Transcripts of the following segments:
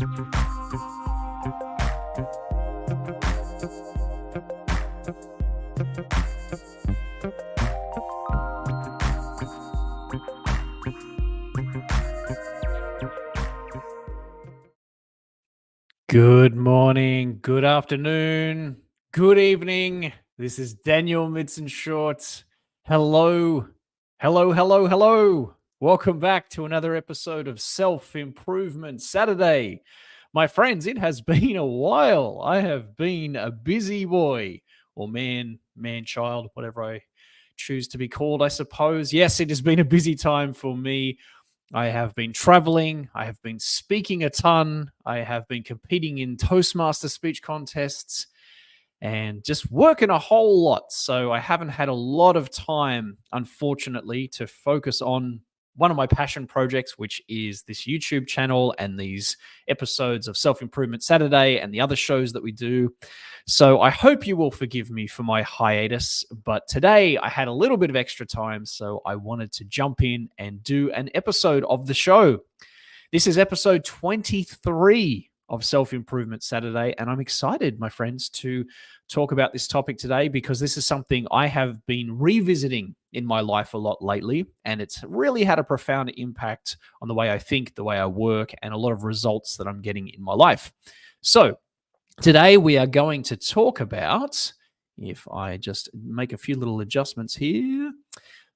Good morning, good afternoon, good evening. This is Daniel Midson-Short. Hello, hello, hello, hello. Welcome back to another episode of Self-Improvement Saturday. My friends, it has been a while. I have been a busy boy or man-child, whatever I choose to be called, I suppose. Yes, it has been a busy time for me. I have been traveling. I have been speaking a ton. I have been competing in Toastmaster speech contests and just working a whole lot. So I haven't had a lot of time, unfortunately, to focus on one of my passion projects, which is this YouTube channel and these episodes of Self Improvement Saturday and the other shows that we do. So I hope you will forgive me for my hiatus. But today I had a little bit of extra time, so I wanted to jump in and do an episode of the show. This is episode 23 of Self Improvement Saturday, and I'm excited, my friends, to talk about this topic today because this is something I have been revisiting in my life a lot lately, and it's really had a profound impact on the way I think, the way I work, and a lot of results that I'm getting in my life. So, today we are going to talk about, if I just make a few little adjustments here,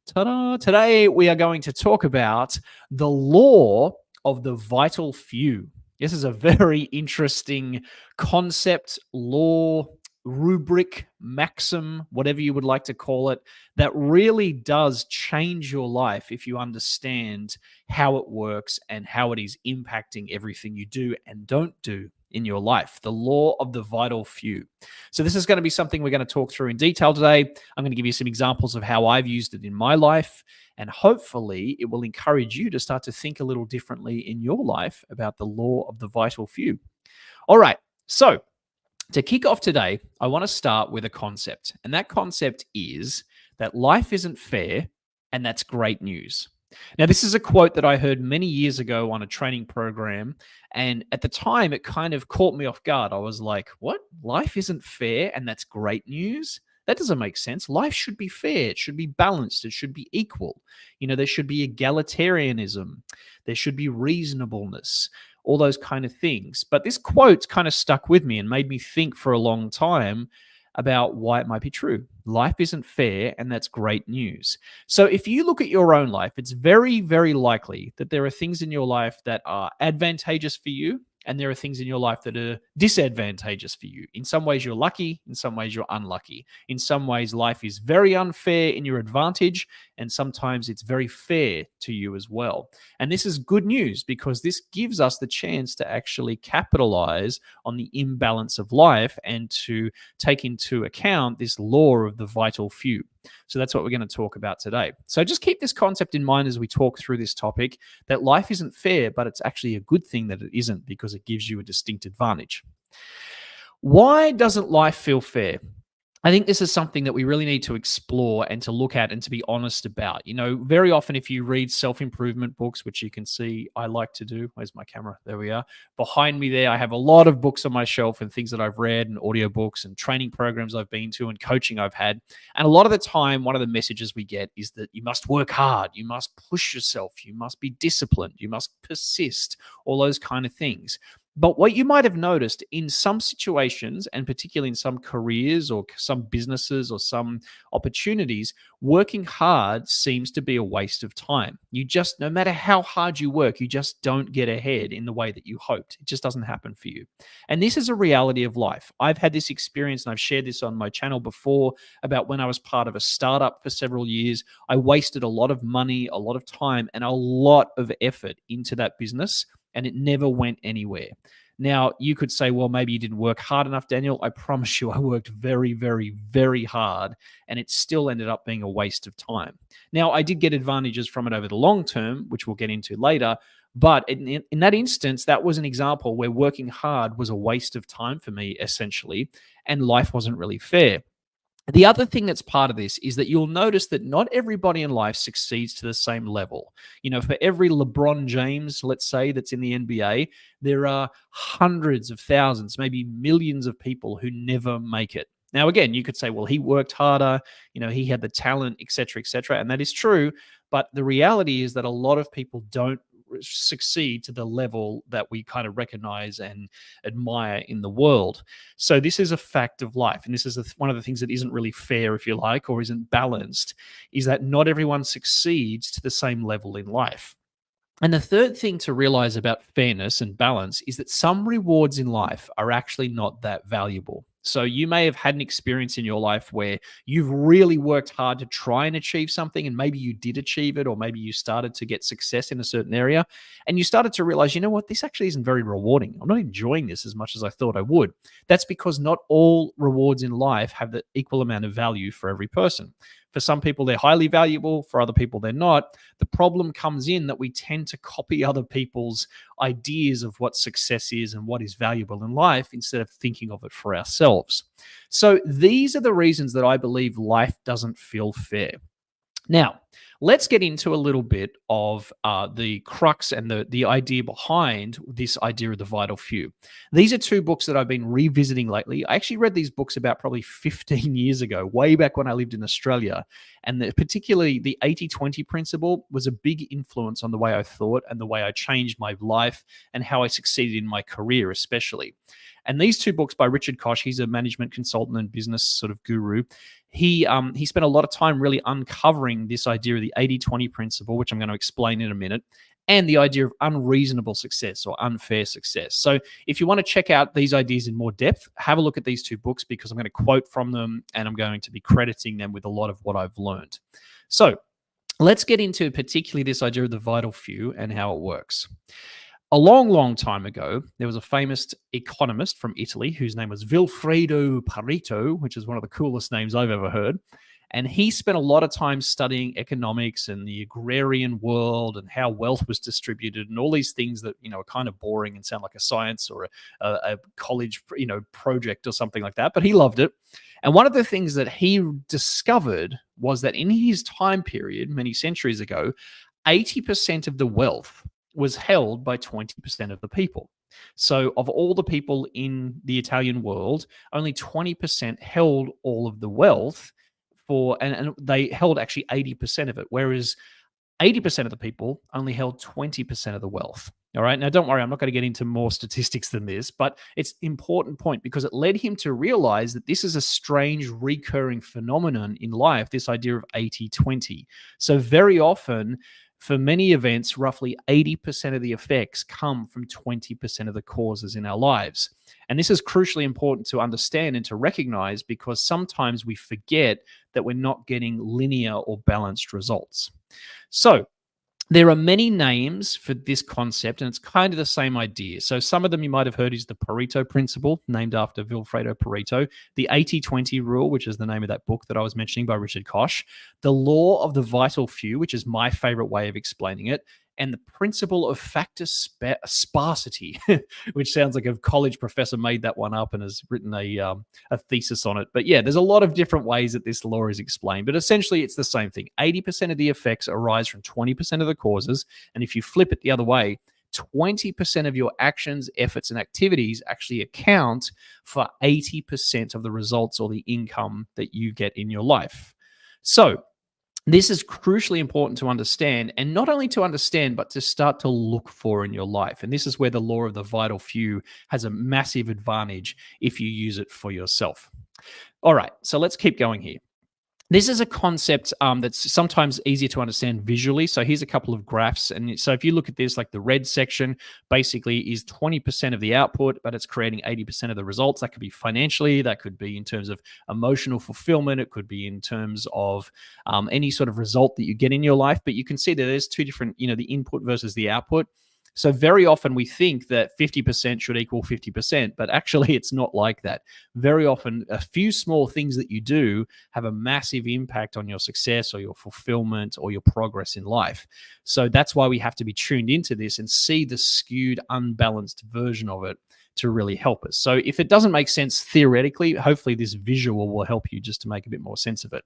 ta-da! Today we are going to talk about the law of the vital few. This is a very interesting concept, law, rubric, maxim, whatever you would like to call it, that really does change your life if you understand how it works and how it is impacting everything you do and don't do in your life. The law of the vital few. So this is going to be something we're going to talk through in detail today. I'm going to give you some examples of how I've used it in my life, and hopefully it will encourage you to start to think a little differently in your life about the law of the vital few. All right, so to kick off today, I want to start with a concept, and that concept is that life isn't fair, and that's great news. Now, this is a quote that I heard many years ago on a training program, and at the time, it kind of caught me off guard. I was like, what? Life isn't fair, and that's great news? That doesn't make sense. Life should be fair. It should be balanced. It should be equal. You know, there should be egalitarianism. There should be reasonableness, all those kind of things. But this quote kind of stuck with me and made me think for a long time about why it might be true. Life isn't fair, and that's great news. So if you look at your own life, it's very, very likely that there are things in your life that are advantageous for you, and there are things in your life that are disadvantageous for you. In some ways, you're lucky. In some ways, you're unlucky. In some ways, life is very unfair in your advantage, and sometimes it's very fair to you as well. And this is good news because this gives us the chance to actually capitalize on the imbalance of life and to take into account this law of the vital few. So that's what we're going to talk about today. So just keep this concept in mind as we talk through this topic, that life isn't fair, but it's actually a good thing that it isn't because it gives you a distinct advantage. Why doesn't life feel fair? I think this is something that we really need to explore and to look at and to be honest about. You know, very often if you read self-improvement books, which you can see I like to do. Where's my camera? There we are. Behind me there, I have a lot of books on my shelf and things that I've read and audiobooks and training programs I've been to and coaching I've had. And a lot of the time, one of the messages we get is that you must work hard, you must push yourself, you must be disciplined, you must persist, all those kind of things. But what you might have noticed in some situations, and particularly in some careers or some businesses or some opportunities, working hard seems to be a waste of time. You just, no matter how hard you work, you just don't get ahead in the way that you hoped. It just doesn't happen for you. And this is a reality of life. I've had this experience, and I've shared this on my channel before about when I was part of a startup for several years. I wasted a lot of money, a lot of time, and a lot of effort into that business, and it never went anywhere. Now, you could say, well, maybe you didn't work hard enough, Daniel. I promise you, I worked very, very, very hard, and it still ended up being a waste of time. Now, I did get advantages from it over the long term, which we'll get into later, but in that instance, that was an example where working hard was a waste of time for me, essentially, and life wasn't really fair. The other thing that's part of this is that you'll notice that not everybody in life succeeds to the same level. For every LeBron James, let's say, that's in the NBA, there are hundreds of thousands, maybe millions of people who never make it. Now, again, you could say, well, he worked harder, he had the talent, et cetera, and that is true. But the reality is that a lot of people don't succeed to the level that we kind of recognize and admire in the world. So this is a fact of life, and this is one of the things that isn't really fair, if you like, or isn't balanced, is that not everyone succeeds to the same level in life. And the third thing to realize about fairness and balance is that some rewards in life are actually not that valuable. So you may have had an experience in your life where you've really worked hard to try and achieve something, and maybe you did achieve it, or maybe you started to get success in a certain area, and you started to realize, you know what, this actually isn't very rewarding. I'm not enjoying this as much as I thought I would. That's because not all rewards in life have the equal amount of value for every person. For some people, they're highly valuable. For other people, they're not. The problem comes in that we tend to copy other people's ideas of what success is and what is valuable in life instead of thinking of it for ourselves. So these are the reasons that I believe life doesn't feel fair. Now, let's get into a little bit of the crux and the idea behind this idea of the vital few. These are two books that I've been revisiting lately. I actually read these books about probably 15 years ago, way back when I lived in Australia. And particularly the 80-20 principle was a big influence on the way I thought and the way I changed my life and how I succeeded in my career, especially. And these two books by Richard Koch, he's a management consultant and business sort of guru. He spent a lot of time really uncovering this idea of the 80-20 principle, which I'm going to explain in a minute, and the idea of unreasonable success or unfair success. So if you want to check out these ideas in more depth, have a look at these two books, because I'm going to quote from them and I'm going to be crediting them with a lot of what I've learned. So let's get into particularly this idea of the vital few and how it works. A long, long time ago, there was a famous economist from Italy whose name was Vilfredo Pareto, which is one of the coolest names I've ever heard. And he spent a lot of time studying economics and the agrarian world and how wealth was distributed and all these things that, are kind of boring and sound like a science or a college, project or something like that. But he loved it. And one of the things that he discovered was that in his time period, many centuries ago, 80% of the wealth was held by 20% of the people. So of all the people in the Italian world, only 20% held all of the wealth and they held actually 80% of it, whereas 80% of the people only held 20% of the wealth. All right. Now, don't worry, I'm not going to get into more statistics than this, but it's an important point because it led him to realize that this is a strange recurring phenomenon in life, this idea of 80-20. So very often, for many events, roughly 80% of the effects come from 20% of the causes in our lives. And this is crucially important to understand and to recognize because sometimes we forget that we're not getting linear or balanced results. So there are many names for this concept, and it's kind of the same idea. So some of them you might have heard is the Pareto principle, named after Vilfredo Pareto, the 80-20 rule, which is the name of that book that I was mentioning by Richard Koch, the law of the vital few, which is my favorite way of explaining it, and the principle of factor sparsity, which sounds like a college professor made that one up and has written a thesis on it. But yeah, there's a lot of different ways that this law is explained. But essentially, it's the same thing. 80% of the effects arise from 20% of the causes. And if you flip it the other way, 20% of your actions, efforts, and activities actually account for 80% of the results or the income that you get in your life. So this is crucially important to understand, and not only to understand, but to start to look for in your life. And this is where the law of the vital few has a massive advantage if you use it for yourself. All right, so let's keep going here. This is a concept that's sometimes easier to understand visually. So here's a couple of graphs. And so if you look at this, like the red section basically is 20% of the output, but it's creating 80% of the results. That could be financially, that could be in terms of emotional fulfillment, it could be in terms of any sort of result that you get in your life. But you can see that there's two different, the input versus the output. So very often we think that 50% should equal 50%, but actually it's not like that. Very often, a few small things that you do have a massive impact on your success or your fulfillment or your progress in life. So that's why we have to be tuned into this and see the skewed, unbalanced version of it to really help us. So if it doesn't make sense theoretically, hopefully this visual will help you just to make a bit more sense of it.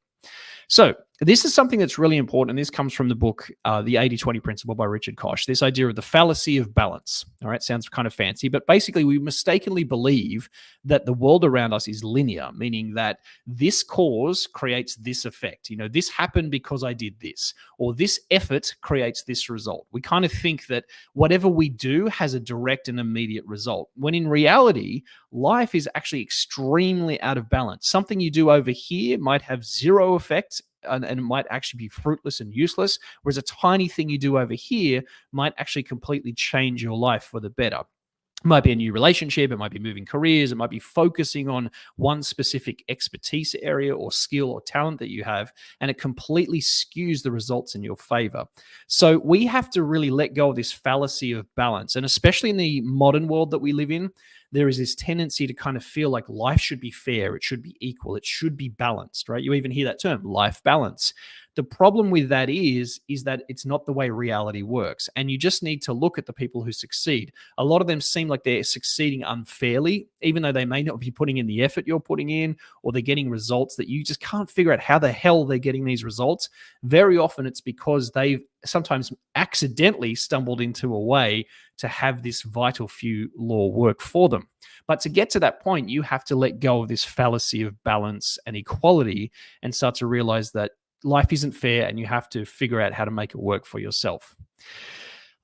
So this is something that's really important, and this comes from the book, The 80-20 Principle by Richard Koch. This idea of the fallacy of balance. All right, sounds kind of fancy, but basically we mistakenly believe that the world around us is linear, meaning that this cause creates this effect. This happened because I did this, or this effort creates this result. We kind of think that whatever we do has a direct and immediate result, when in reality, life is actually extremely out of balance. Something you do over here might have zero effect, and it might actually be fruitless and useless, whereas a tiny thing you do over here might actually completely change your life for the better. It might be a new relationship, it might be moving careers, it might be focusing on one specific expertise area or skill or talent that you have, and it completely skews the results in your favor. So we have to really let go of this fallacy of balance. And especially in the modern world that we live in, there is this tendency to kind of feel like life should be fair, it should be equal, it should be balanced, right? You even hear that term, life balance. The problem with that is that it's not the way reality works. And you just need to look at the people who succeed. A lot of them seem like they're succeeding unfairly, even though they may not be putting in the effort you're putting in, or they're getting results that you just can't figure out how the hell they're getting these results. Very often it's because they've sometimes accidentally stumbled into a way to have this vital few law work for them. But to get to that point, you have to let go of this fallacy of balance and equality and start to realize that life isn't fair and you have to figure out how to make it work for yourself.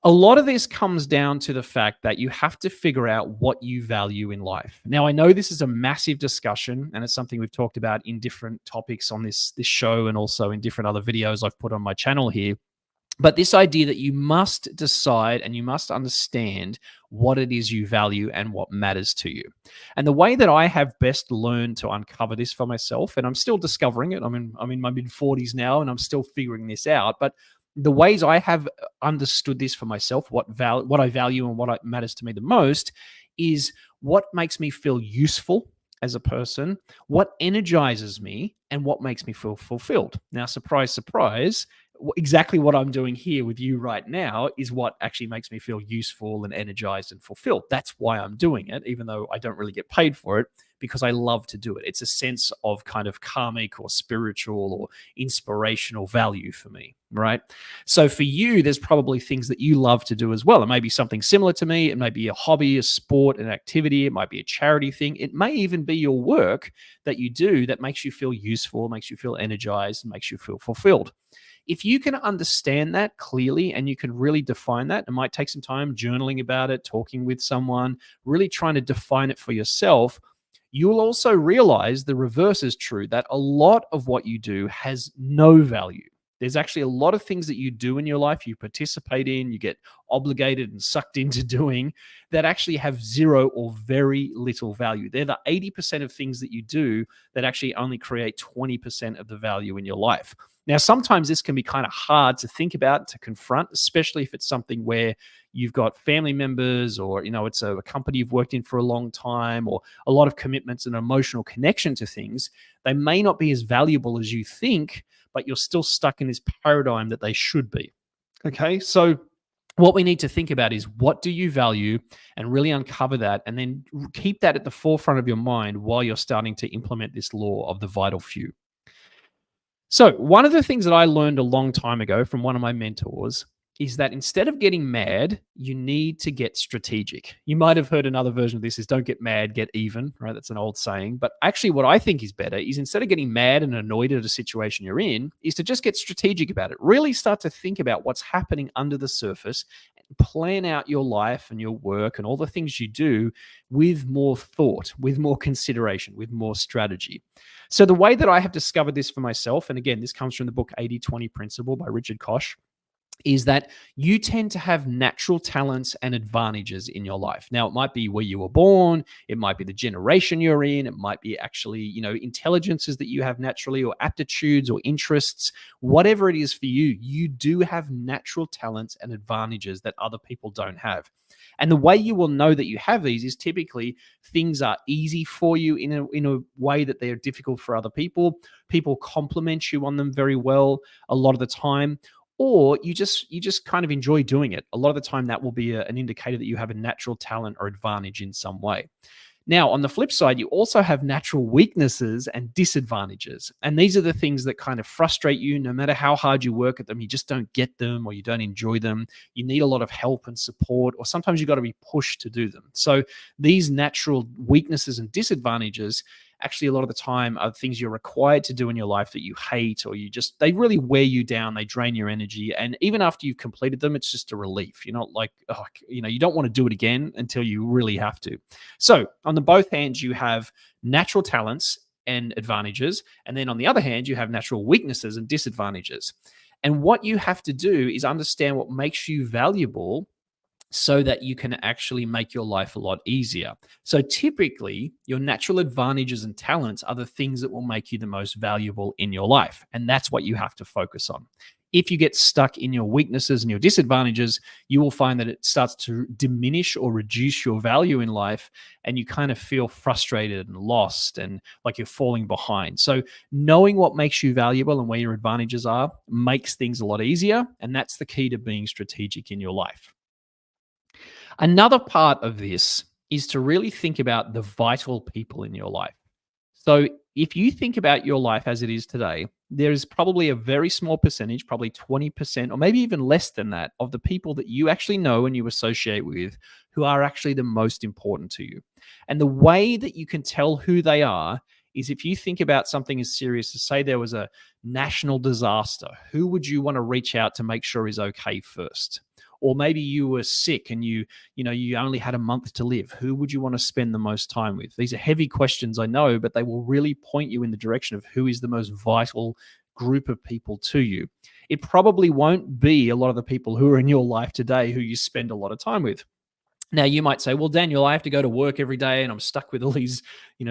A lot of this comes down to the fact that you have to figure out what you value in life. Now, I know this is a massive discussion, and it's something we've talked about in different topics on this show and also in different other videos I've put on my channel here. But this idea that you must decide and you must understand what it is you value and what matters to you. And the way that I have best learned to uncover this for myself, and I'm still discovering it. I'm in my mid-40s now, and I'm still figuring this out. But the ways I have understood this for myself, what I value and what matters to me the most, is what makes me feel useful as a person, what energizes me, and what makes me feel fulfilled. Now, surprise, surprise, exactly what I'm doing here with you right now is what actually makes me feel useful and energized and fulfilled. That's why I'm doing it, even though I don't really get paid for it, because I love to do it. It's a sense of kind of karmic or spiritual or inspirational value for me, right? So for you, there's probably things that you love to do as well. It may be something similar to me. It may be a hobby, a sport, an activity. It might be a charity thing. It may even be your work that you do that makes you feel useful, makes you feel energized, and makes you feel fulfilled. If you can understand that clearly and you can really define that, it might take some time journaling about it, talking with someone, really trying to define it for yourself. You'll also realize the reverse is true, that a lot of what you do has no value. There's actually a lot of things that you do in your life, you participate in, you get obligated and sucked into doing, that actually have zero or very little value. They're the 80% of things that you do that actually only create 20% of the value in your life. Now, sometimes this can be kind of hard to think about, to confront, especially if it's something where you've got family members or, it's a company you've worked in for a long time, or a lot of commitments and emotional connection to things. They may not be as valuable as you think, but you're still stuck in this paradigm that they should be. Okay, so what we need to think about is, what do you value, and really uncover that, and then keep that at the forefront of your mind while you're starting to implement this law of the vital few. So one of the things that I learned a long time ago from one of my mentors is that instead of getting mad, you need to get strategic. You might have heard another version of this is, don't get mad, get even, right? That's an old saying. But actually what I think is better is, instead of getting mad and annoyed at a situation you're in, is to just get strategic about it. Really start to think about what's happening under the surface and plan out your life and your work and all the things you do with more thought, with more consideration, with more strategy. So the way that I have discovered this for myself, and again, this comes from the book 80-20 Principle by Richard Koch, is that you tend to have natural talents and advantages in your life. Now, it might be where you were born, it might be the generation you're in, it might be actually, intelligences that you have naturally, or aptitudes or interests. Whatever it is for you, you do have natural talents and advantages that other people don't have. And the way you will know that you have these is typically things are easy for you in a way that they're difficult for other people. People compliment you on them very well a lot of the time, or you just kind of enjoy doing it. A lot of the time that will be an indicator that you have a natural talent or advantage in some way. Now, on the flip side, you also have natural weaknesses and disadvantages. And these are the things that kind of frustrate you. No matter how hard you work at them, you just don't get them or you don't enjoy them. You need a lot of help and support, or sometimes you've got to be pushed to do them. So these natural weaknesses and disadvantages actually a lot of the time are things you're required to do in your life that you hate, or they really wear you down, they drain your energy, and even after you've completed them, it's just a relief. You're not like, oh, you don't want to do it again until you really have to. So on the both hands, you have natural talents and advantages, and then on the other hand, you have natural weaknesses and disadvantages. And what you have to do is understand what makes you valuable so that you can actually make your life a lot easier. So typically, your natural advantages and talents are the things that will make you the most valuable in your life. And that's what you have to focus on. If you get stuck in your weaknesses and your disadvantages, you will find that it starts to diminish or reduce your value in life, and you kind of feel frustrated and lost and like you're falling behind. So, knowing what makes you valuable and where your advantages are makes things a lot easier. And that's the key to being strategic in your life. Another part of this is to really think about the vital people in your life. So, if you think about your life as it is today, there is probably a very small percentage, probably 20%, or maybe even less than that, of the people that you actually know and you associate with who are actually the most important to you. And the way that you can tell who they are is if you think about something as serious as, say, there was a national disaster, who would you want to reach out to make sure is okay first? Or maybe you were sick and you only had a month to live. Who would you want to spend the most time with? These are heavy questions, I know, but they will really point you in the direction of who is the most vital group of people to you. It probably won't be a lot of the people who are in your life today who you spend a lot of time with. Now, you might say, well, Daniel, I have to go to work every day and I'm stuck with all these,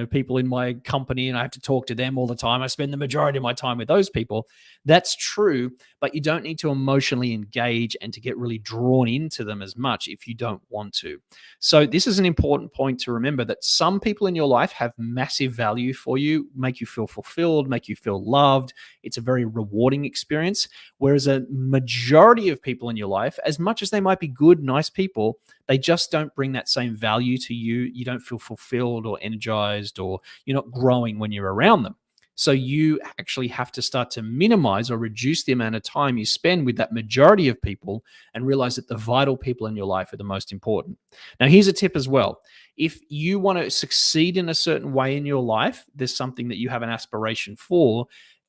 people in my company and I have to talk to them all the time. I spend the majority of my time with those people. That's true, but you don't need to emotionally engage and to get really drawn into them as much if you don't want to. So this is an important point to remember, that some people in your life have massive value for you, make you feel fulfilled, make you feel loved. It's a very rewarding experience. Whereas a majority of people in your life, as much as they might be good, nice people, they just don't bring that same value to you. You don't feel fulfilled or energized, or you're not growing when you're around them. So you actually have to start to minimize or reduce the amount of time you spend with that majority of people, and realize that the vital people in your life are the most important. Now, here's a tip as well. If you want to succeed in a certain way in your life, there's something that you have an aspiration for,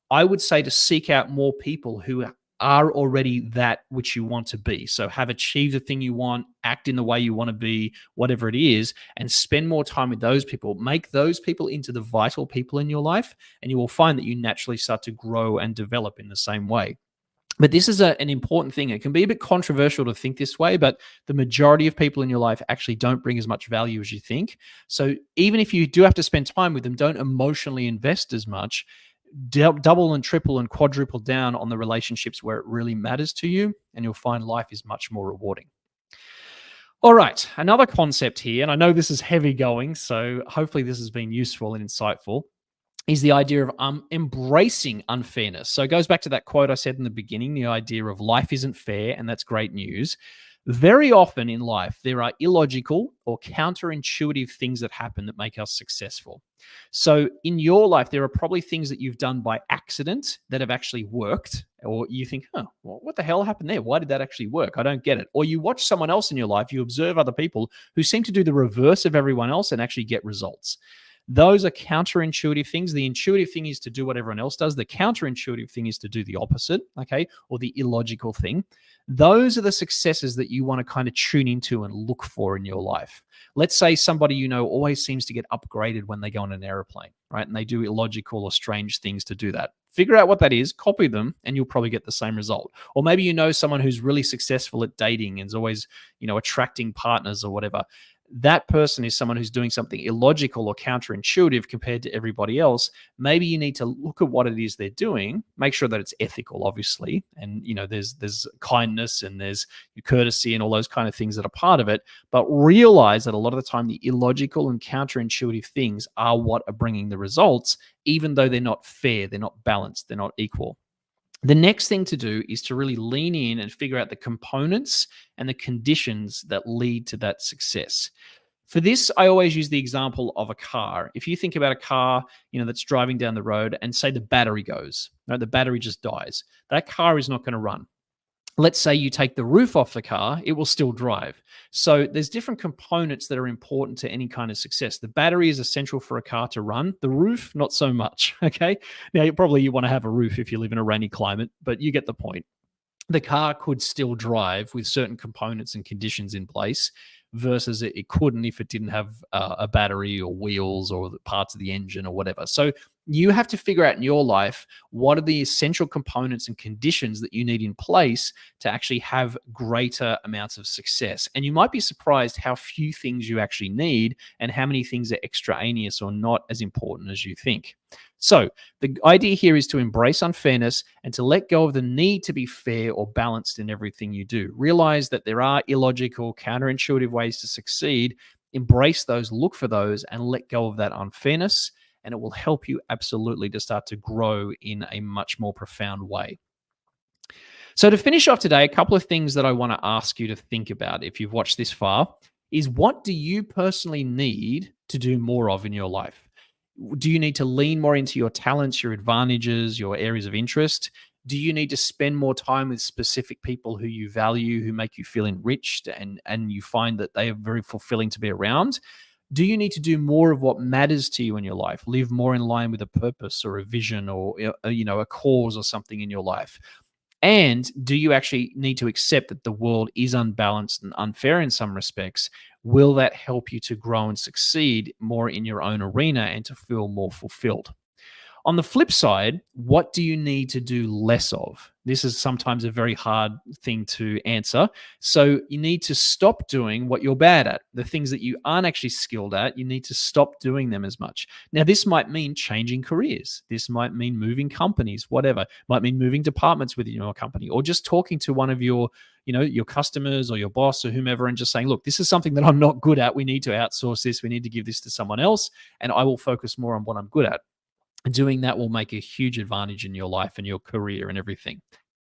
I would say to seek out more people who are already that which you want to be. So have achieved the thing you want, act in the way you want to be, whatever it is, and spend more time with those people. Make those people into the vital people in your life, and you will find that you naturally start to grow and develop in the same way. But this is an important thing. It can be a bit controversial to think this way, but the majority of people in your life actually don't bring as much value as you think. So even if you do have to spend time with them, don't emotionally invest as much. Double and triple and quadruple down on the relationships where it really matters to you, and you'll find life is much more rewarding. All right, another concept here, and I know this is heavy going, so hopefully this has been useful and insightful, is the idea of embracing unfairness. So it goes back to that quote I said in the beginning, the idea of life isn't fair, and that's great news. Very often in life, there are illogical or counterintuitive things that happen that make us successful. So in your life, there are probably things that you've done by accident that have actually worked, or you think, well, what the hell happened there? Why did that actually work? I don't get it. Or you watch someone else in your life, you observe other people who seem to do the reverse of everyone else and actually get results. Those are counterintuitive things. The intuitive thing is to do what everyone else does. The counterintuitive thing is to do the opposite, okay, or the illogical thing. Those are the successes that you want to kind of tune into and look for in your life. Let's say somebody you know always seems to get upgraded when they go on an airplane, right? And they do illogical or strange things to do that. Figure out what that is, copy them, and you'll probably get the same result. Or maybe you know someone who's really successful at dating and is always, attracting partners or whatever. That person is someone who's doing something illogical or counterintuitive compared to everybody else. Maybe you need to look at what it is they're doing, make sure that it's ethical, obviously, and there's kindness and there's courtesy and all those kind of things that are part of it. But realize that a lot of the time the illogical and counterintuitive things are what are bringing the results, even though they're not fair, they're not balanced, they're not equal. The next thing to do is to really lean in and figure out the components and the conditions that lead to that success. For this, I always use the example of a car. If you think about a car, that's driving down the road and say the battery goes, right? The battery just dies. That car is not going to run. Let's say you take the roof off the car, it will still drive. So there's different components that are important to any kind of success. The battery is essential for a car to run. The roof, not so much, okay? Now, you want to have a roof if you live in a rainy climate, but you get the point. The car could still drive with certain components and conditions in place versus it couldn't if it didn't have a battery or wheels or the parts of the engine or whatever. So you have to figure out in your life what are the essential components and conditions that you need in place to actually have greater amounts of success. And you might be surprised how few things you actually need and how many things are extraneous or not as important as you think. So the idea here is to embrace unfairness and to let go of the need to be fair or balanced in everything you do. Realize that there are illogical, counterintuitive ways to succeed. Embrace those, look for those, and let go of that unfairness. And it will help you absolutely to start to grow in a much more profound way. So to finish off today, a couple of things that I want to ask you to think about if you've watched this far is, what do you personally need to do more of in your life? Do you need to lean more into your talents, your advantages, your areas of interest? Do you need to spend more time with specific people who you value, who make you feel enriched and you find that they are very fulfilling to be around? Do you need to do more of what matters to you in your life? Live more in line with a purpose or a vision or a cause or something in your life? And do you actually need to accept that the world is unbalanced and unfair in some respects? Will that help you to grow and succeed more in your own arena and to feel more fulfilled? On the flip side, what do you need to do less of? This is sometimes a very hard thing to answer. So you need to stop doing what you're bad at. The things that you aren't actually skilled at, you need to stop doing them as much. Now, this might mean changing careers. This might mean moving companies, whatever. It might mean moving departments within your company, or just talking to one of your customers or your boss or whomever and just saying, look, this is something that I'm not good at. We need to outsource this. We need to give this to someone else, and I will focus more on what I'm good at. Doing that will make a huge advantage in your life and your career and everything.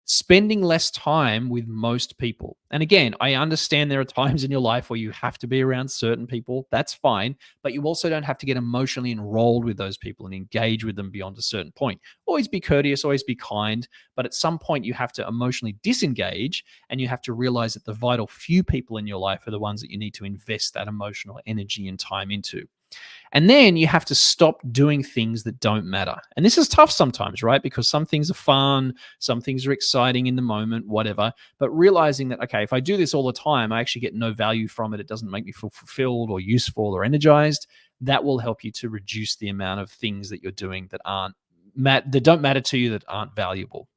Spending less time with most people. And again, I understand there are times in your life where you have to be around certain people. That's fine. But you also don't have to get emotionally enrolled with those people and engage with them beyond a certain point. Always be courteous, always be kind. But at some point, you have to emotionally disengage, and you have to realize that the vital few people in your life are the ones that you need to invest that emotional energy and time into. And then you have to stop doing things that don't matter. And this is tough sometimes, right? Because some things are fun, some things are exciting in the moment, whatever. But realizing that, okay, if I do this all the time, I actually get no value from it. It doesn't make me feel fulfilled or useful or energized. That will help you to reduce the amount of things that you're doing that don't matter to you, that aren't valuable.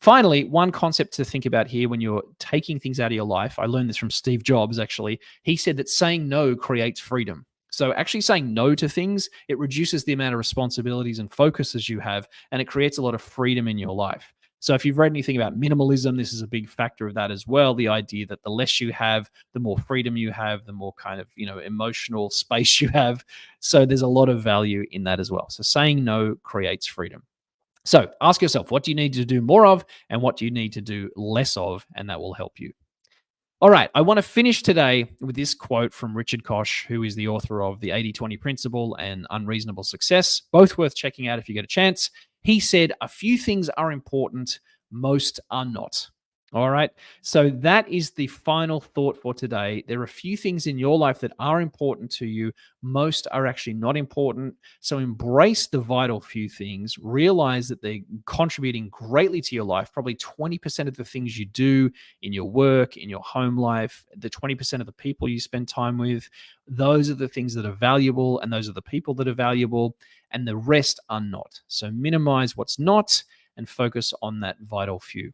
Finally, one concept to think about here when you're taking things out of your life, I learned this from Steve Jobs, actually. He said that saying no creates freedom. So actually saying no to things, it reduces the amount of responsibilities and focuses you have, and it creates a lot of freedom in your life. So if you've read anything about minimalism, this is a big factor of that as well. The idea that the less you have, the more freedom you have, the more kind of, emotional space you have. So there's a lot of value in that as well. So saying no creates freedom. So ask yourself, what do you need to do more of and what do you need to do less of? And that will help you. All right, I want to finish today with this quote from Richard Koch, who is the author of The 80-20 Principle and Unreasonable Success, both worth checking out if you get a chance. He said, "A few things are important, most are not." All right. So that is the final thought for today. There are a few things in your life that are important to you. Most are actually not important. So embrace the vital few things. Realize that they're contributing greatly to your life. Probably 20% of the things you do in your work, in your home life, the 20% of the people you spend time with, those are the things that are valuable, and those are the people that are valuable, and the rest are not. So minimize what's not and focus on that vital few.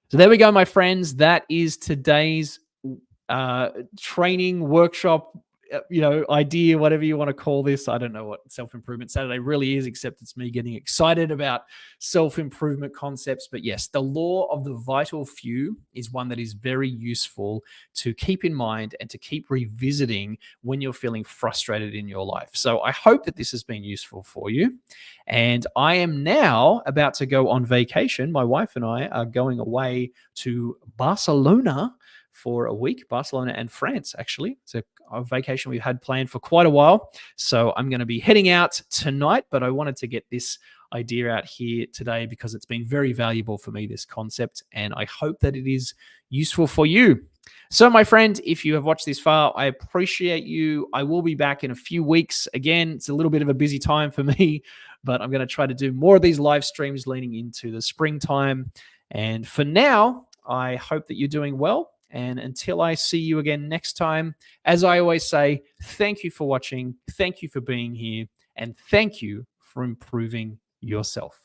So there we go, my friends. That is today's uh, training workshop, idea, whatever you want to call this. I don't know what Self Improvement Saturday really is, except it's me getting excited about self improvement concepts. But yes, the law of the vital few is one that is very useful to keep in mind and to keep revisiting when you're feeling frustrated in your life. So I hope that this has been useful for you. And I am now about to go on vacation. My wife and I are going away to Barcelona for a week, Barcelona and France, actually. It's a vacation we've had planned for quite a while. So I'm going to be heading out tonight, but I wanted to get this idea out here today because it's been very valuable for me, this concept, and I hope that it is useful for you. So, my friend, if you have watched this far, I appreciate you. I will be back in a few weeks. Again, it's a little bit of a busy time for me, but I'm going to try to do more of these live streams leaning into the springtime. And for now, I hope that you're doing well. And until I see you again next time, as I always say, thank you for watching, thank you for being here, and thank you for improving yourself.